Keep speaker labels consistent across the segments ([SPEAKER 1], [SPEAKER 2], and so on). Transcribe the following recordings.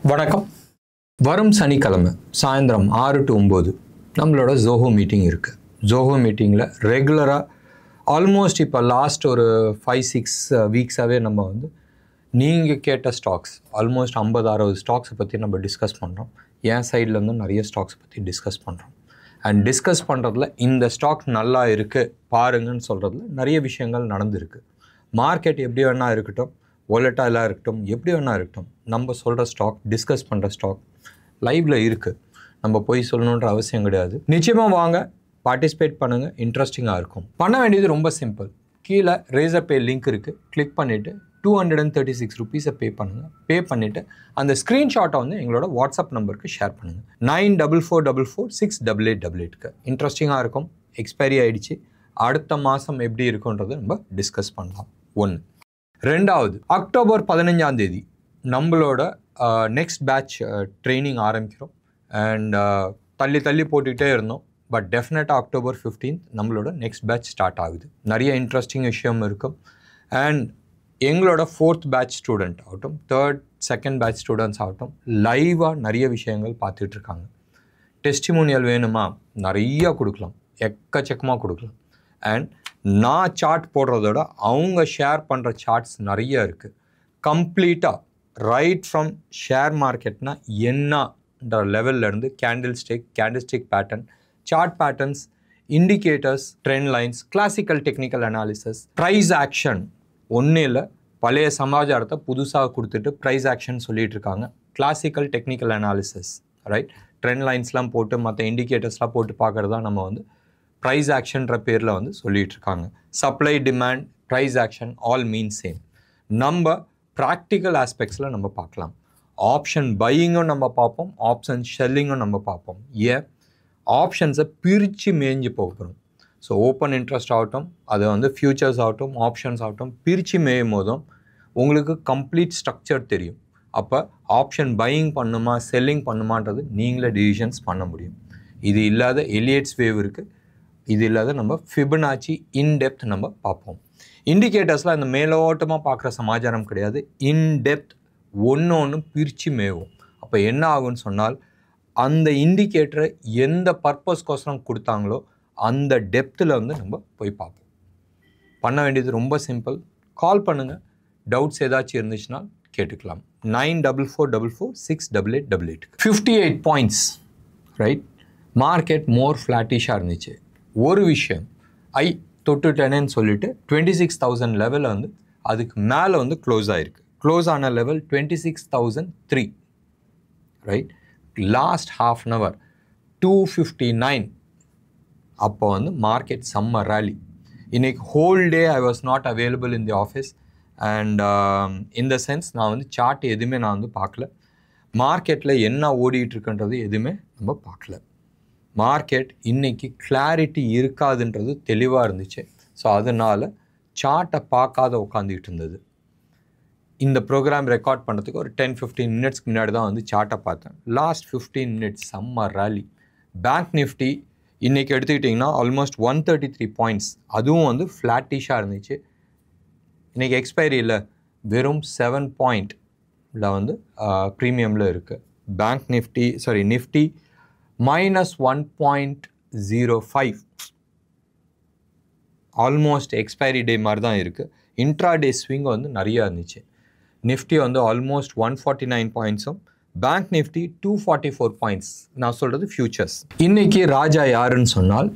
[SPEAKER 1] வணக்கம். வரும் சனிக்கிழமை சாயந்தரம் 6 to 9 நம்மளோட ஜோஹோ மீட்டிங் இருக்குது. ஜோஹோ மீட்டிங்கில் ரெகுலராக ஆல்மோஸ்ட் இப்போ லாஸ்ட் ஒரு 5-6 வீக்ஸாகவே நம்ம வந்து நீங்கள் கேட்ட ஸ்டாக்ஸ் ஆல்மோஸ்ட் 50-60 ஸ்டாக்ஸை பற்றி நம்ம டிஸ்கஸ் பண்ணுறோம். என் சைடில் வந்து நிறைய ஸ்டாக்ஸ் பற்றி டிஸ்கஸ் பண்ணுறோம். அண்ட் டிஸ்கஸ் பண்ணுறதுல இந்த ஸ்டாக் நல்லா இருக்குது பாருங்கன்னு சொல்கிறதுல நிறைய விஷயங்கள் நடந்துருக்கு. மார்க்கெட் எப்படி வேணால் இருக்கட்டும், வாலட்டைலாக இருக்கட்டும், எப்படி வேணால் இருக்கட்டும், நம்ம சொல்கிற ஸ்டாக், டிஸ்கஸ் பண்ணுற ஸ்டாக் லைவில் இருக்குது. நம்ம போய் சொல்லணுன்ற அவசியம் கிடையாது. நிச்சயமாக வாங்க, பார்ட்டிசிபேட் பண்ணுங்கள், இன்ட்ரெஸ்டிங்காக இருக்கும். பண்ண வேண்டியது ரொம்ப சிம்பிள். கீழே ரேசர் பே லிங்க் இருக்குது, கிளிக் பண்ணிவிட்டு 236 rupees பே பண்ணுங்கள். பே பண்ணிவிட்டு அந்த ஸ்க்ரீன்ஷாட்டை வந்து எங்களோட வாட்ஸ்அப் நம்பருக்கு ஷேர் பண்ணுங்கள். 9444468888க்கு. இன்ட்ரெஸ்டிங்காக இருக்கும். எக்ஸ்பைரி ஆகிடுச்சு. அடுத்த மாதம் எப்படி இருக்குன்றதை நம்ம டிஸ்கஸ் பண்ணலாம். 1. 2வது, அக்டோபர் 15 நம்மளோட நெக்ஸ்ட் பேட்ச் ட்ரைனிங் ஆரம்பிக்கிறோம். அண்ட் தள்ளி போட்டுக்கிட்டே இருந்தோம். பட் டெஃபினட்டாக அக்டோபர் 15 நம்மளோட நெக்ஸ்ட் பேட்ச் ஸ்டார்ட் ஆகுது. நிறைய இன்ட்ரெஸ்டிங் விஷயம் இருக்கும். அண்ட் எங்களோட 4th பேட்ச் ஸ்டூடெண்ட் ஆகட்டும், 3rd, 2nd பேட்ச் ஸ்டூடெண்ட்ஸ் ஆகட்டும், லைவாக நிறைய விஷயங்கள் பார்த்துட்ருக்காங்க. டெஸ்டிமோனியல் வேணுமா, நிறையா கொடுக்கலாம், எக்கச்சக்கமாக கொடுக்கலாம். அண்ட் நான் சார்ட் போடுறதோட அவங்க ஷேர் பண்ணுற சார்ட்ஸ் நிறைய இருக்குது. கம்ப்ளீட்டாக ரைட் ஃப்ரம் ஷேர் மார்க்கெட்னா என்னன்ற லெவல்லேருந்து candlestick pattern, chart patterns, indicators, trend lines, classical technical analysis, price action. ஒன்றும் இல்லை, பழைய சமாச்சாரத்தை புதுசாக கொடுத்துட்டு ப்ரைஸ் ஆக்ஷன் சொல்லிகிட்டு இருக்காங்க. Classical technical analysis, right, trend லைன்ஸ்லாம் போட்டு மற்ற இண்டிகேட்டர்ஸ்லாம் போட்டு பார்க்குறது தான் நம்ம வந்து ப்ரைஸ் ஆக்ஷன்ற பேரில் வந்து சொல்லிகிட்டு இருக்காங்க. Supply, demand, price action all mean same. நம்ம ப்ராக்டிக்கல் ஆஸ்பெக்ட்ஸில் நம்ம பார்க்கலாம். ஆப்ஷன் பையிங்கும் நம்ம பார்ப்போம், ஆப்ஷன் ஷெல்லிங்கும் நம்ம பார்ப்போம். ஏன் ஆப்ஷன்ஸை பிரித்து மேய்ஞ்சு போகிறோம். ஸோ ஓப்பன் இன்ட்ரெஸ்ட் ஆகட்டும், அது வந்து ஃபியூச்சர்ஸ் ஆகட்டும், ஆப்ஷன்ஸ் ஆகட்டும், பிரித்து மேயும் போதும் உங்களுக்கு கம்ப்ளீட் ஸ்ட்ரக்சர் தெரியும். அப்போ ஆப்ஷன் பையிங் பண்ணுமா செல்லிங் பண்ணுமான்றது நீங்களே டிசிஷன்ஸ் பண்ண முடியும். இது இல்லாத எலியட்ஸ் வேவ் இருக்குது. இது இல்லாத நம்ம ஃபிபனாச்சி இன்டெப்த் நம்ம பார்ப்போம். இண்டிகேட்டர்ஸில் அந்த மேலோட்டமாக பார்க்குற சமாச்சாரம் கிடையாது. இன்டெப்த் ஒன்று பிரித்து மேவும். அப்போ என்ன ஆகும்னு சொன்னால், அந்த இண்டிகேட்டரை எந்த பர்பஸ்க்கோசரம் கொடுத்தாங்களோ அந்த டெப்த்தில் வந்து நம்ம போய் பார்ப்போம். பண்ண வேண்டியது ரொம்ப சிம்பிள். கால் பண்ணுங்கள், டவுட்ஸ் ஏதாச்சும் இருந்துச்சுன்னா கேட்டுக்கலாம். 9444468888. 58 points, ரைட். மார்க்கெட் மோர் ஃப்ளாட்டிஷாக இருந்துச்சு. ஒரு விஷயம், தொட்டுட்டேனேன்னு சொல்லிட்டு 26,000 லெவலில் வந்து அதுக்கு மேலே வந்து க்ளோஸ் ஆகிருக்கு. க்ளோஸ் ஆன level 26,003, right. Last half an hour 259. அப்போ வந்து மார்க்கெட் செம்ம ரேலி. இன்றைக்கி whole day I was not available in the office. And இந்த சென்ஸ் நான் வந்து சார்ட் எதுவுமே நான் வந்து பார்க்கல. மார்க்கெட்டில் என்ன ஓடிட்டுருக்குன்றது எதுவுமே நம்ம பார்க்கல. மார்க்கெட் இன்றைக்கி கிளாரிட்டி இருக்காதுன்றது தெளிவாக இருந்துச்சு. ஸோ அதனால் சார்ட்டை பார்க்காத உட்காந்துக்கிட்டு இருந்தது. இந்த ப்ரோக்ராம் ரெக்கார்ட் பண்ணுறதுக்கு ஒரு 10-15 மினிட்ஸ்க்கு முன்னாடி தான் வந்து சார்ட்டை பார்த்தேன். லாஸ்ட் 15 மினிட்ஸ் செம்ம ரேலி. பேங்க் நிஃப்டி இன்றைக்கி எடுத்துக்கிட்டிங்கன்னா ஆல்மோஸ்ட் 133 points, அதுவும் வந்து ஃப்ளாட்டிஷாக இருந்துச்சு. இன்றைக்கி எக்ஸ்பைரி இல்லை, வெறும் 7 pointல வந்து ப்ரீமியமில் இருக்குது. Bank Nifty Nifty -1.05, almost expiry டே மாதிரி தான் இருக்குது. இன்ட்ராடே ஸ்விங் வந்து நிறையா இருந்துச்சு. நிஃப்டி வந்து ஆல்மோஸ்ட் 149 points-உம், பேங்க் நிஃப்டி 244 points. நான் சொல்கிறது ஃபியூச்சர்ஸ். இன்றைக்கி ராஜா யாருன்னு சொன்னால்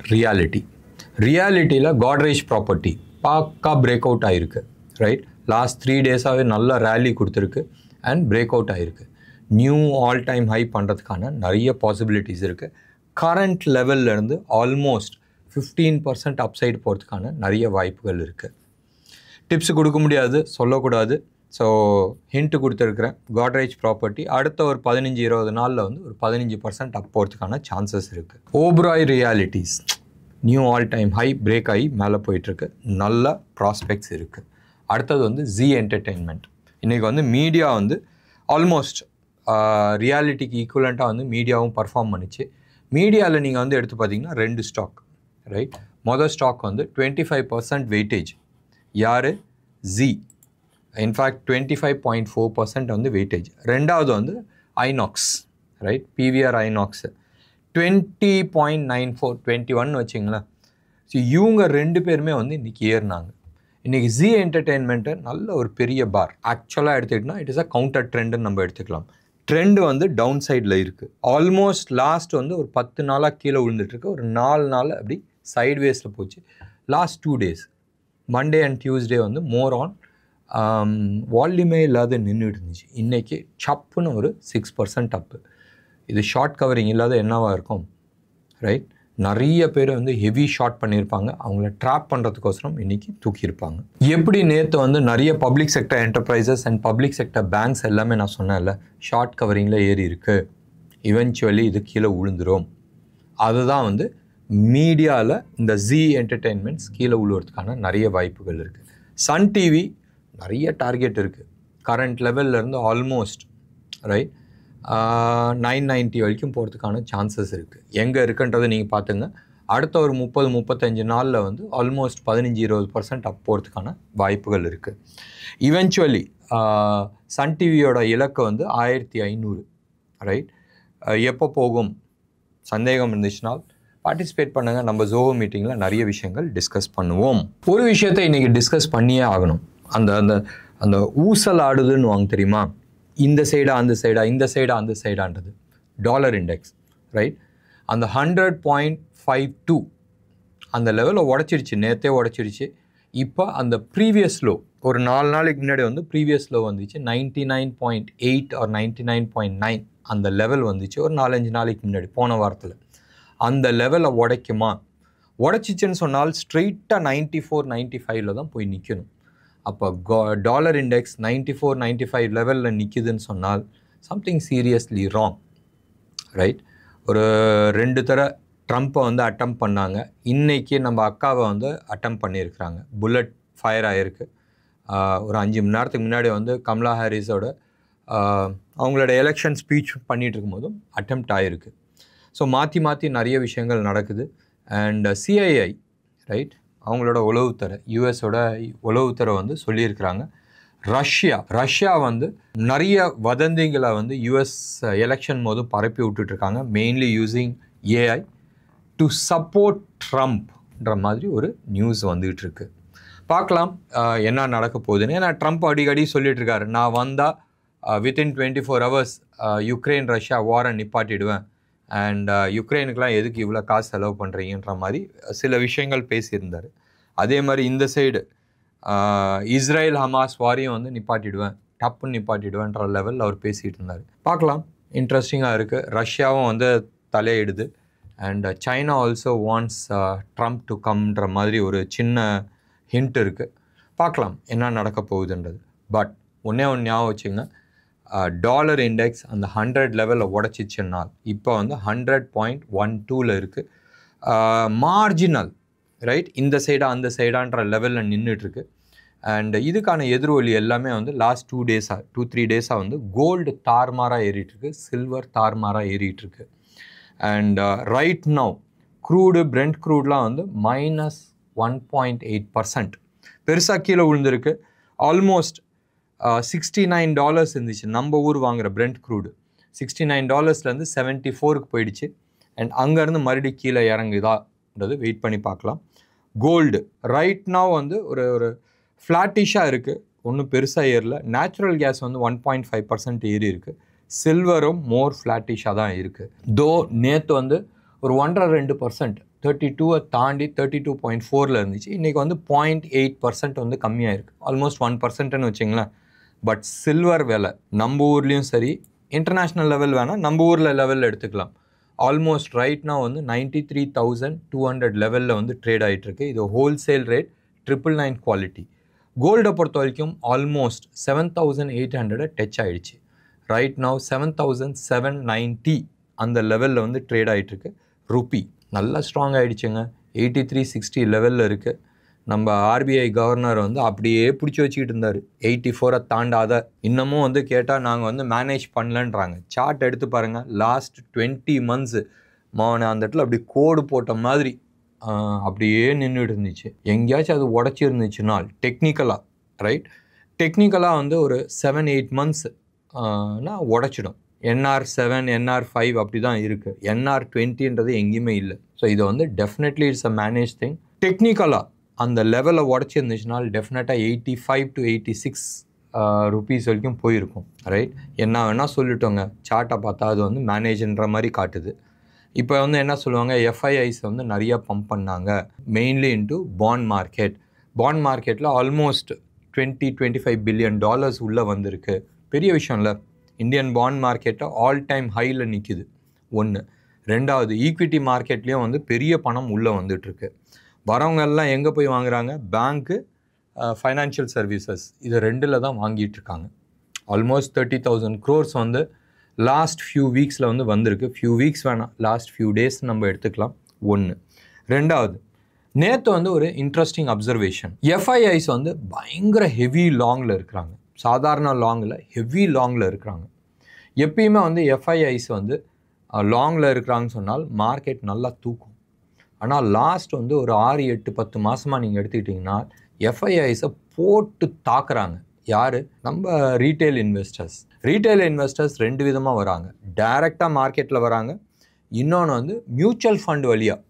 [SPEAKER 1] ரியாலிட்டியில் காட்ரேஜ் ப்ராப்பர்ட்டி பாக்கா பிரேக் அவுட் ஆகிருக்கு, ரைட். லாஸ்ட் 3 days-ஆகவே நல்ல ரேலி கொடுத்துருக்கு அண்ட் பிரேக் அவுட் ஆகிருக்கு. நியூ ஆல் டைம் ஹை பண்ணுறதுக்கான நிறைய பாசிபிலிட்டிஸ் இருக்குது. கரண்ட் லெவல்லேருந்து ஆல்மோஸ்ட் 15% அப்சைடு போகிறதுக்கான நிறைய வாய்ப்புகள் இருக்குது. டிப்ஸ் கொடுக்க முடியாது, சொல்லக்கூடாது. ஸோ ஹிண்ட்டு கொடுத்துருக்குறேன். காட்ரேஜ் ப்ராப்பர்ட்டி அடுத்த ஒரு 15-20 நாளில் வந்து ஒரு 15% அப் போகிறதுக்கான சான்சஸ் இருக்குது. Oberoi realities new all time high break ஆகி மேலே போயிட்டுருக்கு, நல்ல ப்ராஸ்பெக்ட்ஸ் இருக்குது. அடுத்தது வந்து ஜி என்டர்டெயின்மெண்ட். இன்றைக்கி வந்து மீடியா வந்து ஆல்மோஸ்ட் ரியாலிட்டிக்கு ஈக்குவலண்ட்டாக வந்து மீடியாவும் பர்ஃபார்ம் பண்ணிச்சு. மீடியாவில் நீங்கள் வந்து எடுத்து பார்த்தீங்கன்னா 2 ஸ்டாக், ரைட். மொதல் ஸ்டாக் வந்து 25% வெயிட்டேஜ். யார்? ஜி. இன்ஃபேக்ட் 25.4% வந்து வெயிட்டேஜ். ரெண்டாவது வந்து ஐநாக்ஸ், ரைட், பிவிஆர் ஐநாக்ஸ் 20.94 21 வச்சிங்களேன். ஸோ இவங்க 2 பேருமே வந்து இன்றைக்கி ஏறினாங்க. இன்றைக்கி ஜி என்டர்டெயின்மெண்ட்டு நல்ல ஒரு பெரிய பார். ஆக்சுவலாக எடுத்துக்கிட்டோம்னா இட் இஸ் அ கவுண்டர் ட்ரெண்டுன்னு நம்ம எடுத்துக்கலாம். ட்ரெண்டு வந்து டவுன் சைடில் இருக்குது. ஆல்மோஸ்ட் லாஸ்ட் வந்து ஒரு 10 நாளாக கீழே விழுந்துட்டுருக்கு. ஒரு 4 நாள் அப்படி சைட்வேஸில் போச்சு. Last 2 days Monday and Tuesday வந்து மோர் ஆன் வால்யூமே இல்லாத நின்றுட்டு இருந்துச்சு. இன்றைக்கி சப்புன்னு ஒரு 6% அப்பு. இது ஷார்ட் கவரிங் இல்லாத என்னவாக இருக்கும், ரைட்? நிறைய பேர் வந்து ஹெவி ஷார்ட் பண்ணியிருப்பாங்க. அவங்கள ட்ராப் பண்ணுறதுக்கோசரம் இன்றைக்கி தூக்கியிருப்பாங்க. எப்படி நேற்று வந்து நிறைய public sector enterprises and public sector banks எல்லாமே நான் சொன்னேன்ல ஷார்ட் கவரிங்கில் ஏறி இருக்குது, இவென்ச்சுவலி இது கீழே விழுந்துரும். அதுதான் வந்து மீடியாவில் இந்த ஜி என்டர்டெயின்மெண்ட்ஸ் கீழே விழுவதுக்கான நிறைய வாய்ப்புகள் இருக்குது. சன் டிவி நிறைய டார்கெட் இருக்குது. கரண்ட் லெவல்லேருந்து ஆல்மோஸ்ட் ரைட் 990 வரைக்கும் போகிறதுக்கான சான்சஸ் இருக்குது. எங்கே இருக்குன்றதை நீங்கள் பார்த்துங்க. அடுத்த ஒரு 30-35 நாளில் வந்து ஆல்மோஸ்ட் 15-20% அப் போகிறதுக்கான வாய்ப்புகள் இருக்குது. இவென்ச்சுவலி சன் டிவியோட இலக்கு வந்து 1500, ரைட்? எப்போ போகும் சந்தேகம் இருந்துச்சுனால் பார்ட்டிசிபேட் பண்ணுங்கள். நம்ம ஜோஹோ மீட்டிங்கில் நிறைய விஷயங்கள் டிஸ்கஸ் பண்ணுவோம். ஒரு விஷயத்தை இன்றைக்கி டிஸ்கஸ் பண்ணியே ஆகணும். அந்த அந்த அந்த ஊசல் ஆடுதுன்னு வாங்க தெரியுமா, இந்த சைடா அந்த சைடா, இந்த சைடா அந்த சைடான்றது டாலர் இண்டெக்ஸ், ரைட்? அந்த 100.52 அந்த லெவலில் உடச்சிருச்சு, நேற்றே உடச்சிருச்சு. இப்போ அந்த ப்ரீவியஸ் லோ ஒரு 4 நாளைக்கு முன்னாடி வந்து ப்ரீவியஸ் லோ வந்துச்சு 99.8 or 99.9 அந்த லெவல் வந்துச்சு ஒரு 4-5 நாளைக்கு முன்னாடி போன வாரத்தில். அந்த லெவலை உடைக்குமா? உடச்சிச்சுன்னு சொன்னால் ஸ்ட்ரெயிட்டாக 94-95 தான் போய் நிற்கணும். அப்போ டாலர் இண்டெக்ஸ் 94-95 லெவலில் நிற்கிதுன்னு சொன்னால் சம்திங் சீரியஸ்லி ராங், ரைட்? ஒரு 2 தடவை ட்ரம்ப்பை வந்து அட்டம் பண்ணாங்க. இன்றைக்கி நம்ம அக்காவை வந்து அட்டம் பண்ணியிருக்கிறாங்க. புல்லட் ஃபயர் ஆகிருக்கு. ஒரு 5 மணி நேரத்துக்கு முன்னாடி வந்து கமலா ஹாரிஸோட அவங்களோட எலெக்ஷன் ஸ்பீச் பண்ணிகிட்டு இருக்கும்போதும் அட்டெம்ப்ட் ஆகிருக்கு. ஸோ மாற்றி மாற்றி நிறைய விஷயங்கள் நடக்குது. அண்ட் சிஐஐ, ரைட், அவங்களோட உளவுத்துறை, யூஎஸோட உளவுத்துறை வந்து சொல்லியிருக்கிறாங்க ரஷ்யா வந்து நிறைய வதந்திகளை வந்து யூஎஸ் எலெக்ஷன் போது பரப்பி விட்டுட்ருக்காங்க. Mainly using AI to support ட்ரம்ப்ன்ற மாதிரி ஒரு நியூஸ் வந்துகிட்டு இருக்கு. பார்க்கலாம் என்ன நடக்க போகுதுன்னு. ஏன்னா ட்ரம்ப் அடிக்கடி சொல்லிட்டு இருக்காரு, நான் வந்தால் வித்தின் 24 hours யுக்ரைன் ரஷ்யா வாரை நிப்பாட்டிடுவேன், அண்ட் யுக்ரைனுக்கெலாம் எதுக்கு இவ்வளோ காசு செலவு பண்ணுறீங்கன்ற மாதிரி சில விஷயங்கள் பேசியிருந்தார். அதே மாதிரி இந்த சைடு இஸ்ரேல் ஹமாஸ் வாரியம் வந்து நிப்பாட்டிடுவேன், டப்புன்னு நிப்பாட்டிடுவேன்ற லெவலில் அவர் பேசிகிட்டு இருந்தார். பார்க்கலாம், இன்ட்ரெஸ்டிங்காக இருக்குது. ரஷ்யாவும் வந்து தலையிடுது. And China also wants Trump to கம்ன்ற மாதிரி ஒரு சின்ன ஹிண்ட் இருக்குது. பார்க்கலாம் என்ன நடக்க போகுதுன்றது. பட் ஒன்றே ஞாபகம் வச்சுங்க, டாலர் இண்டெக்ஸ் அந்த 100 லெவலில் உடச்சிச்சுன்னால் இப்போ வந்து 100.12 இருக்குது. மார்ஜினல், ரைட், இந்த சைடா அந்த சைடான்ற லெவலில் நின்றுட்டுருக்கு. அண்ட் இதுக்கான எதிர்வொலி எல்லாமே வந்து லாஸ்ட் 2-3 டேஸாக வந்து கோல்டு தார்மாராக ஏறிட்டுருக்கு, சில்வர் தார்மாராக ஏறிட்டுருக்கு. And right now crude, brent க்ரூட்லாம் வந்து -1.8% பெருசாக கீழே விழுந்திருக்கு. ஆல்மோஸ்ட் $69 இருந்துச்சு நம்ம ஊர் வாங்குகிற பிரெண்ட் க்ரூடு. $69 74க்கு போயிடுச்சு. அண்ட் அங்கேருந்து மறுபடியும் கீழே இறங்குதான்றது வெயிட் பண்ணி பார்க்கலாம். கோல்டு ரைட் நவ் வந்து ஒரு ஃப்ளாட்டிஷாக இருக்குது, ஒன்றும் பெருசாக ஏறல. நேச்சுரல் கேஸ் வந்து 1.5% ஏறி இருக்குது. சில்வரும் மோர் ஃப்ளாட்டிஷாக தான் இருக்குது. தோ நேற்று வந்து ஒரு 1.5% 32 தாண்டி 32.4 இருந்துச்சு. இன்றைக்கி வந்து 0.8% வந்து கம்மியாக இருக்குது. ஆல்மோஸ்ட் 1%ன்னு வச்சிங்களேன். பட் சில்வர் விலை நம்ம ஊர்லேயும் சரி, இன்டர்நேஷ்னல் லெவல் வேணால் நம்ம ஊரில் லெவலில் எடுத்துக்கலாம். ஆல்மோஸ்ட் ரைட்னா வந்து 93,200 லெவலில் வந்து ட்ரேட் ஆகிட்டுருக்கு. இது ஹோல்சேல் ரேட், 999 குவாலிட்டி. கோல்டை பொறுத்த வரைக்கும் ஆல்மோஸ்ட் 7,800 டச் ஆகிடுச்சு. ரைட் நவ் 7,790 அந்த லெவலில் வந்து ட்ரேட் ஆகிட்டுருக்கு. ருப்பி நல்லா ஸ்ட்ராங் ஆகிடுச்சுங்க, 8360 லெவலில் இருக்குது. நம்ம ஆர்பிஐ கவர்னர் வந்து அப்படியே பிடிச்சி வச்சுக்கிட்டு இருந்தார். 84 தாண்டாத இன்னமும் வந்து கேட்டால் நாங்கள் வந்து மேனேஜ் பண்ணலன்றாங்க. சார்ட் எடுத்து பாருங்கள், லாஸ்ட் 20 months அந்த இடத்துல அப்படி கோடு போட்ட மாதிரி அப்படியே நின்றுட்டு இருந்துச்சு. எங்கேயாச்சும் அது உடச்சிருந்துச்சுனால் டெக்னிக்கலாக, ரைட், டெக்னிக்கலாக வந்து ஒரு 7-8 months உடச்சிடும். NR7 NR5 அப்படி தான் இருக்குது. NR20ன்றது எங்கேயுமே இல்லை. ஸோ இது வந்து definitely it's a manage thing. டெக்னிக்கலாக அந்த லெவலை உடச்சிருந்துச்சுனால் டெஃபினட்டாக 85 to 86 ருபீஸ் வரைக்கும் போயிருக்கும். ரைட், என்ன வேணால் சொல்லிட்டோங்க, சார்ட்டை பார்த்தா அது வந்து மேனேஜ்ன்ற மாதிரி காட்டுது. இப்போ வந்து என்ன சொல்லுவாங்க, FIIs வந்து நிறையா பம்ப் பண்ணாங்க, mainly into bond market. Bond மார்க்கெட்டில் ஆல்மோஸ்ட் $20-25 பில்லியன் உள்ளே வந்திருக்கு. பெரிய விஷயம் இல்லை. இந்தியன் பாண்ட் மார்க்கெட்டை ஆல் டைம் ஹையில் நிற்கிது. ஒன்று. ரெண்டாவது, ஈக்விட்டி மார்க்கெட்லேயும் வந்து பெரிய பணம் உள்ளே வந்துட்டுருக்கு. வரவங்க எல்லாம் எங்கே போய் வாங்குறாங்க? பேங்க்கு, ஃபைனான்ஷியல் சர்வீசஸ், இது ரெண்டில் தான் வாங்கிட்டு இருக்காங்க. ஆல்மோஸ்ட் 30,000 crores வந்து லாஸ்ட் ஃபியூ வீக்ஸில் வந்து வந்திருக்கு. ஃபியூ வீக்ஸ் வேணாம், லாஸ்ட் ஃபியூ டேஸ் நம்ம எடுத்துக்கலாம். ஒன்று. ரெண்டாவது, நேற்று வந்து ஒரு இன்ட்ரெஸ்டிங் அப்சர்வேஷன். FIIs வந்து பயங்கர ஹெவி லாங்கில் இருக்கிறாங்க. சாதாரண லாங்கில் ஹெவி லாங்கில் இருக்கிறாங்க. எப்பயுமே வந்து FIIs வந்து லாங்கில் இருக்கிறாங்கன்னு சொன்னால் மார்க்கெட் நல்லா தூக்கும். ஆனால் லாஸ்ட் வந்து ஒரு 6-8-10 மாதமாக நீங்கள் எடுத்துக்கிட்டிங்கன்னா FIIஸை போட்டு தாக்குறாங்க. யார்? நம்ம ரீட்டைல் இன்வெஸ்டர்ஸ். ரீட்டைல் இன்வெஸ்டர்ஸ் ரெண்டு விதமாக வராங்க. டைரெக்டாக மார்க்கெட்டில் வராங்க, இன்னொன்று வந்து மியூச்சுவல் ஃபண்ட் வழியாக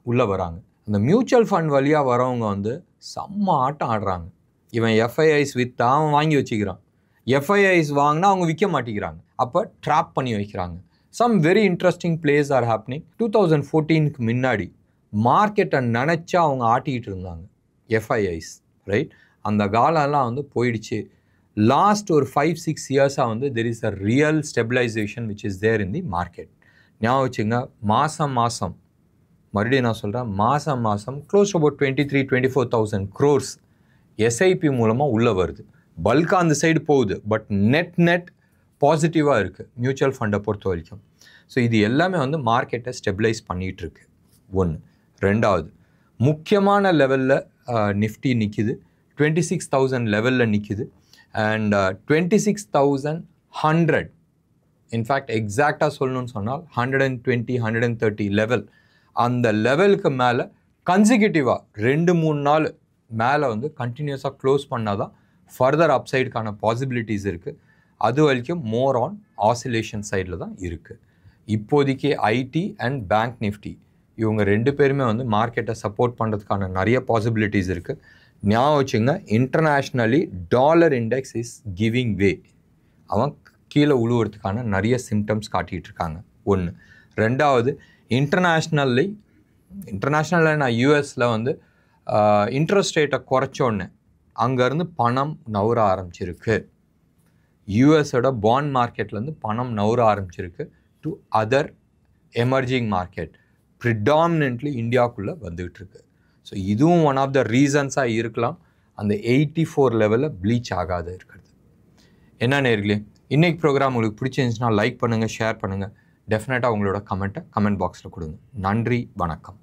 [SPEAKER 1] உள்ளே வராங்க. அந்த மியூச்சுவல் ஃபண்ட் வழியாக வரவங்க வந்து செம்ம ஆட்டம் ஆடுறாங்க. இவன் FIIs விற்றா அவன் வாங்கி வச்சுக்கிறான், FIIs வாங்கினா அவங்க விற்க மாட்டேங்கிறாங்க. அப்போ ட்ராப் பண்ணி வைக்கிறாங்க. Some very interesting plays are happening. 2014க்கு முன்னாடி மார்க்கெட்டை நினச்சா அவங்க ஆட்டிக்கிட்டு இருந்தாங்க FIIs. ரைட், அந்த காலம்லாம் வந்து போயிடுச்சு. லாஸ்ட் ஒரு 5-6 இயர்ஸாக வந்து there is a real stabilisation which is there in the market. ஞாபகம் வச்சுங்க, மாதம் மறுபடியும் நான் சொல்கிறேன், மாதம் க்ளோஸ் அபவுட் 23-24,000 crores SIP மூலமாக உள்ளே வருது. பல்காக அந்த சைடு போகுது, பட் நெட் பாசிட்டிவாக இருக்குது மியூச்சுவல் ஃபண்டை பொறுத்த வரைக்கும். ஸோ இது எல்லாமே வந்து மார்க்கெட்டை ஸ்டெபிலைஸ் பண்ணிகிட்டு இருக்கு. ஒன்று. ரெண்டாவது, முக்கியமான லெவலில் நிஃப்டி நிற்கிது, 26,000 லெவலில் நிற்கிது. அண்ட் 26,100, இன்ஃபேக்ட் எக்ஸாக்டாக சொல்லணும்னு சொன்னால் 120-130 லெவல், அந்த லெவலுக்கு மேலே கன்சிக்யூட்டிவாக 2-3 நாள் மேலே வந்து கண்டினியூஸாக க்ளோஸ் பண்ணால் தான் ஃபர்தர் அப்சைடுக்கான பாசிபிலிட்டிஸ் இருக்குது. அது வரைக்கும் மோர் ஆன் ஆசிலேஷன் சைடில் தான் இருக்குது. இப்போதைக்கு ஐடி அண்ட் பேங்க் நிஃப்டி இவங்க ரெண்டு பேருமே வந்து மார்க்கெட்டை சப்போர்ட் பண்ணுறதுக்கான நிறைய பாசிபிலிட்டிஸ் இருக்குது. ஞாபகம் வச்சுங்க, internationally dollar index is giving way. அவன் கீழே உழுவுறதுக்கான நிறைய சிம்டம்ஸ் காட்டிகிட்டு இருக்காங்க. ஒன்று. ரெண்டாவது, இன்டர்நேஷ்னலில் நான் யூஎஸில் வந்து இன்ட்ரெஸ்ட் ரேட்டை குறைச்சோன்னே அங்கேருந்து பணம் நவுற ஆரம்பிச்சிருக்கு. யூஎஸோட பாண்ட் மார்க்கெட்லேருந்து பணம் நவுற ஆரம்பிச்சிருக்கு to other emerging market, predominantly இந்தியாவுக்குள்ளே வந்துகிட்டு இருக்கு. ஸோ இதுவும் ஒன் ஆஃப் த ரீசன்ஸாக இருக்கலாம் அந்த 84 லெவலில் ப்ளீச் ஆகாத இருக்கிறது. என்ன நேர்களே, இன்றைக்கி ப்ரோக்ராம் உங்களுக்கு பிடிச்சிருந்துச்சுன்னா லைக் பண்ணுங்கள், ஷேர் பண்ணுங்கள். டெஃபினட்டாக உங்களோட கமெண்ட்டை கமெண்ட் பாக்ஸில் கொடுங்க. நன்றி, வணக்கம்.